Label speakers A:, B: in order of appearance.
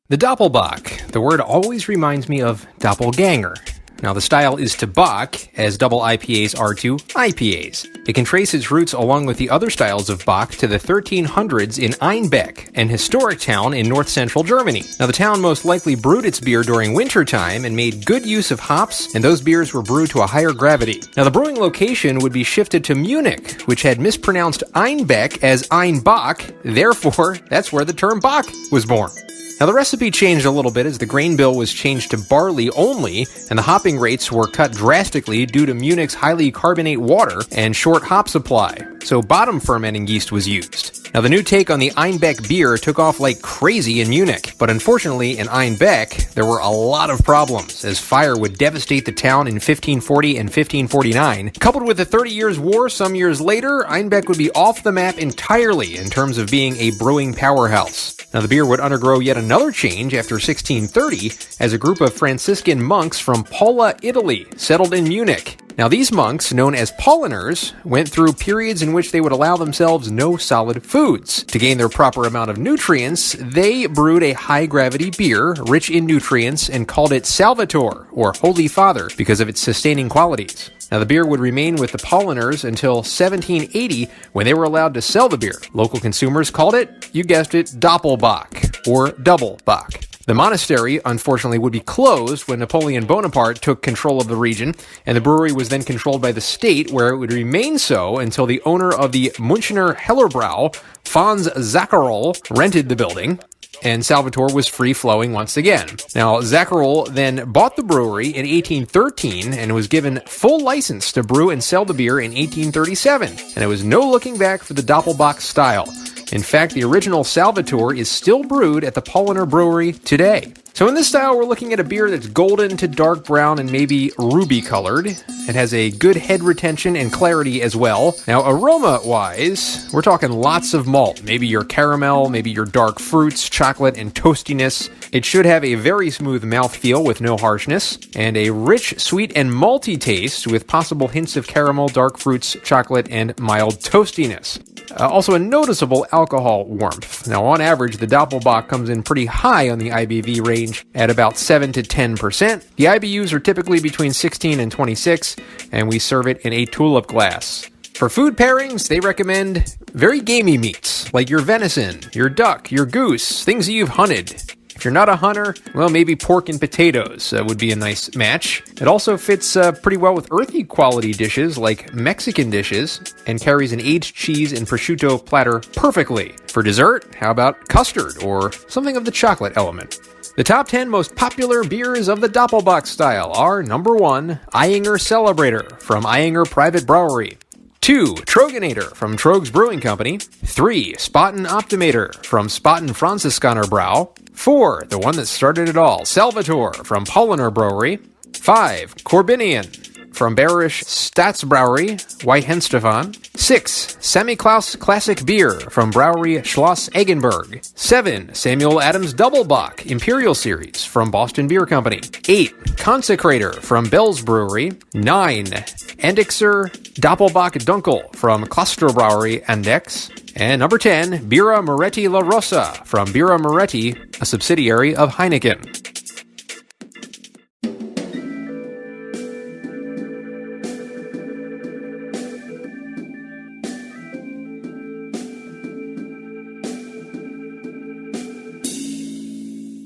A: The Doppelbock. The word always reminds me of doppelganger. Now, the style is to Bock, as double IPAs are to IPAs. It can trace its roots along with the other styles of Bock to the 1300s in Einbeck, an historic town in north-central Germany. Now, the town most likely brewed its beer during wintertime and made good use of hops, and those beers were brewed to a higher gravity. Now, the brewing location would be shifted to Munich, which had mispronounced Einbeck as Einbock, therefore, that's where the term Bock was born. Now, the recipe changed a little bit as the grain bill was changed to barley only, and the hopping rates were cut drastically due to Munich's highly carbonate water and short hop supply, so bottom fermenting yeast was used. Now, the new take on the Einbeck beer took off like crazy in Munich, but unfortunately in Einbeck, there were a lot of problems, as fire would devastate the town in 1540 and 1549. Coupled with the 30 Years' War some years later, Einbeck would be off the map entirely in terms of being a brewing powerhouse. Now, the beer would undergo yet another change after 1630 as a group of Franciscan monks from Paula, Italy, settled in Munich. Now, these monks, known as Paulaners, went through periods in which they would allow themselves no solid foods. To gain their proper amount of nutrients, they brewed a high-gravity beer rich in nutrients and called it Salvator, or Holy Father, because of its sustaining qualities. Now, the beer would remain with the Paulaners until 1780, when they were allowed to sell the beer. Local consumers called it, you guessed it, Doppelbock, or Double Bock. The monastery, unfortunately, would be closed when Napoleon Bonaparte took control of the region, and the brewery was then controlled by the state, where it would remain so until the owner of the Münchner Hellerbrau, Franz Zacharl, rented the building, and Salvator was free-flowing once again. Now, Zacharl then bought the brewery in 1813 and was given full license to brew and sell the beer in 1837, and it was no looking back for the Doppelbock style. In fact, the original Salvator is still brewed at the Paulaner brewery today. So in this style, we're looking at a beer that's golden to dark brown and maybe ruby colored. It has a good head retention and clarity as well. Now, aroma-wise, we're talking lots of malt. Maybe your caramel, maybe your dark fruits, chocolate, and toastiness. It should have a very smooth mouthfeel with no harshness, and a rich, sweet, and malty taste with possible hints of caramel, dark fruits, chocolate, and mild toastiness. Also a noticeable alcohol warmth. Now, on average, the Doppelbock comes in pretty high on the IBV range at about 7 to 10%. The IBUs are typically between 16 and 26, and we serve it in a tulip glass. For food pairings, they recommend very gamey meats, like your venison, your duck, your goose, things that you've hunted. If you're not a hunter, well, maybe pork and potatoes would be a nice match. It also fits pretty well with earthy quality dishes like Mexican dishes and carries an aged cheese and prosciutto platter perfectly. For dessert, how about custard or something of the chocolate element? The top 10 most popular beers of the Doppelbock style are: number 1, Eyinger Celebrator from Eyinger Private Brewery. 2, Troganator from Trogs Brewing Company. 3, Spaten Optimator from Spaten Franziskaner Brau. 4, the one that started it all, Salvator from Paulaner Brewery. 5, Corbinian from Bayerisch Staatsbrauerei, Weihenstephan. 6, Semi-Klaus Classic Beer from Brauerei Schloss Eggenberg. 7, Samuel Adams Doppelbock Imperial Series from Boston Beer Company. 8, Consecrator from Bell's Brewery. 9, Andexer Doppelbock Dunkel from Klosterbrauerei Andex. And number 10, Birra Moretti La Rosa from Birra Moretti, a subsidiary of Heineken.